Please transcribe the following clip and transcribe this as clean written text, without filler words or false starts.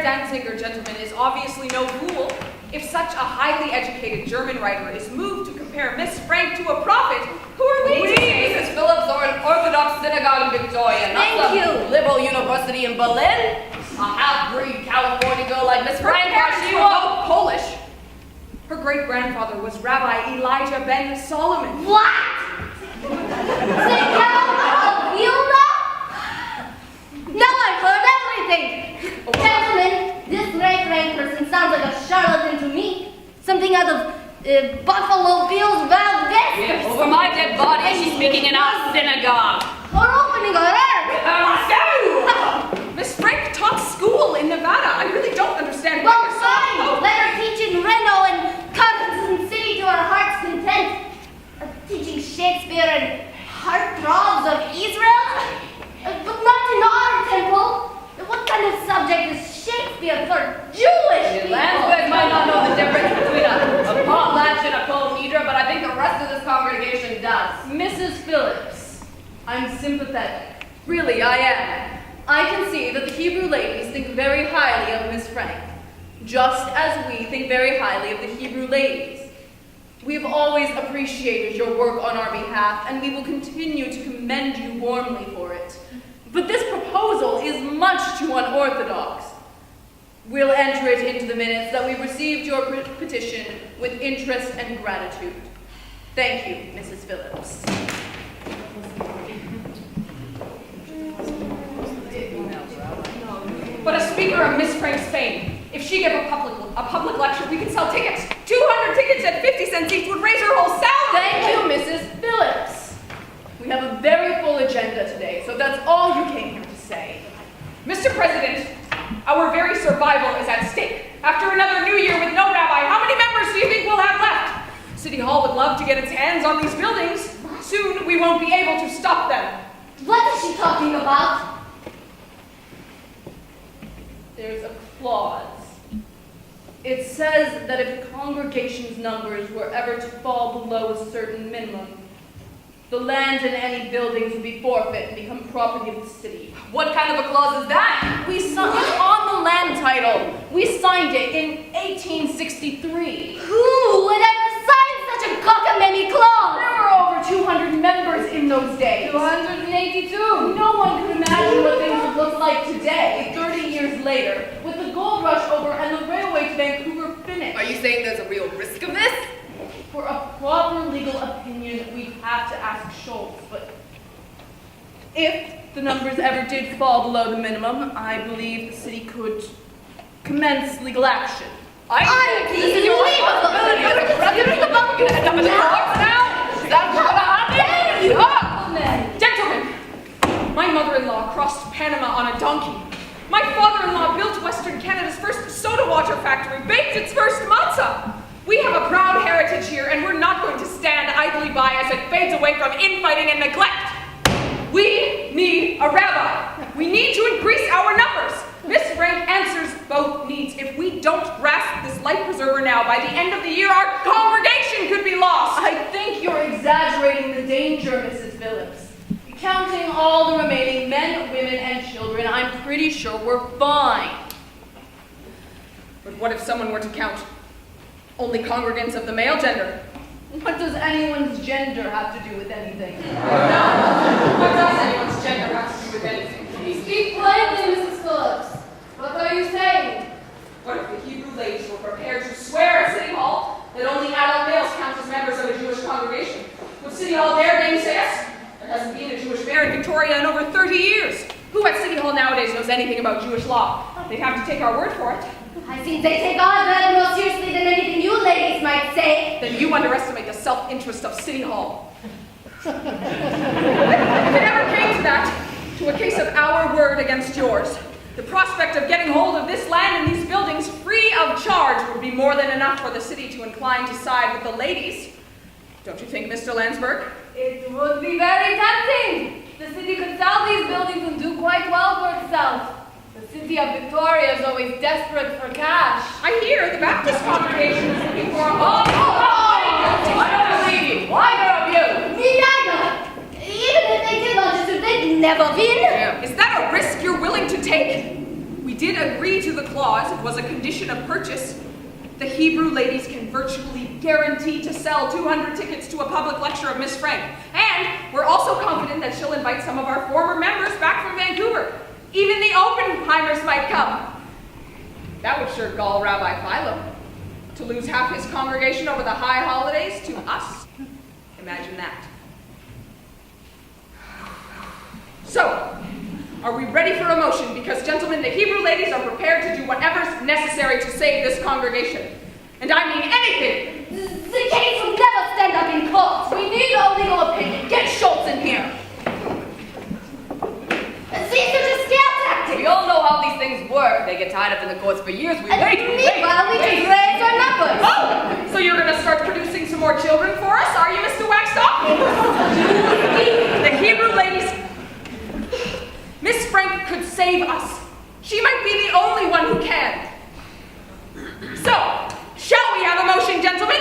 Danziger gentleman is obviously no fool. If such a highly educated German writer is moved to compare Miss Frank to a prophet, who are we to say? Mrs. Phillips are an Orthodox synagogue in Victoria, not some liberal university in Berlin. A half-breed California girl like Miss Frank, she was Polish. Her great-grandfather was Rabbi Elijah ben Solomon. What? Now I've heard everything. Gentlemen, this Ray Frank person sounds like a charlatan to me. Something out of Buffalo Bill's Wild West. Yeah, over my dead body, she's speaking in our synagogue. Or opening her hair. Miss Frank taught school in Nevada. I really don't understand Well, what you're saying. fine. Let her teach in Reno and Carson City to her heart's content. Teaching Shakespeare and heartthrobs of Israel? But not in our temple. What kind of subject is Shakespeare for Jewish people? Landsberg might not know the difference between a potlatch and a polyhedra, but I think the rest of this congregation does. Mrs. Phillips, I'm sympathetic. Really, I am. I can see that the Hebrew ladies think very highly of Miss Frank, just as we think very highly of the Hebrew ladies. We've always appreciated your work on our behalf, and we will continue to commend you warmly for it. But this proposal is much too unorthodox. We'll enter it into the minutes that we received your petition with interest and gratitude. Thank you, Mrs. Phillips. But a speaker of Miss Frank's fame, if she gave a public lecture, we could sell tickets. 200 tickets at 50 cents each would raise her whole salary. Thank you, Mrs. Phillips. We have a very full agenda today, so if that's all you came here to say. Mr. President, our very survival is at stake. After another new year with no rabbi, how many members do you think we'll have left? City Hall would love to get its hands on these buildings. Soon we won't be able to stop them. What is she talking about? There's a clause. It says that if the congregation's numbers were ever to fall below a certain minimum, the land in any buildings would be forfeit and become property of the city. What kind of a clause is that? It's on the land title. We signed it in 1863. Who would ever sign such a cockamamie clause? There were over 200 members in those days. 282. No one could imagine what things would look like today, 30 years later, with the gold rush over and the railway to Vancouver finished. Are you saying there's a real risk of this? For a proper legal opinion, we'd have to ask Schultz, but if the numbers ever did fall below the minimum, I believe the city could commence legal action. Unbelievable! We're gonna end up in the courts now? Is that what's gonna happen? Gentlemen, my mother-in-law crossed Panama on a donkey. My father-in-law built Western Canada's first soda water factory, baked its first matzah. We have a proud heritage here, and we're not going to stand idly by as it fades away from infighting and neglect. We need a rabbi. We need to increase our numbers. Miss Frank answers both needs. If we don't grasp this life preserver now, by the end of the year, our congregation could be lost. I think you're exaggerating the danger, Mrs. Phillips. Counting all the remaining men, women, and children, I'm pretty sure we're fine. But what if someone were to count only congregants of the male gender? What does anyone's gender have to do with anything? No. What does anyone's gender have to do with anything? Speak plainly, Mrs. Phillips. What are you saying? What if the Hebrew ladies were prepared to swear at City Hall that only adult males count as members of a Jewish congregation? Would City Hall dare gainsay us? There hasn't been a Jewish mayor in Victoria in over 30 years. Who at City Hall nowadays knows anything about Jewish law? They'd have to take our word for it. I think they take our brother more seriously than anything you ladies might say. Then you underestimate the self-interest of City Hall. If it ever came to that, to a case of our word against yours, the prospect of getting hold of this land and these buildings free of charge would be more than enough for the city to incline to side with the ladies. Don't you think, Mr. Landsberg? It would be very tempting. The city could sell these buildings and do quite well for itself. The city of Victoria is always desperate for cash. I hear the Baptist congregation is looking for a I don't believe you. Why don't you? Me neither. Even if they did register, they'd never win. Is that a risk you're willing to take? We did agree to the clause, it was a condition of purchase. The Hebrew ladies can virtually guarantee to sell 200 tickets to a public lecture of Miss Frank. And we're also confident that she'll invite some of our former members back from Vancouver. Even the Oppenheimers might come. That would sure gall Rabbi Philo. To lose half his congregation over the high holidays to us. Imagine that. So, are we ready for a motion? Because, gentlemen, the Hebrew ladies are prepared to do whatever's necessary to save this congregation. And I mean anything. The case will never stand up in court. We need a legal opinion. Get Schultz in here. These are just scale tactics. We all know how these things work. They get tied up in the courts for years. Meanwhile, we just raise our numbers. Oh, so you're going to start producing some more children for us, are you, Mr. Waxstock? The Hebrew ladies... Miss Frank could save us. She might be the only one who can. So, shall we have a motion, gentlemen?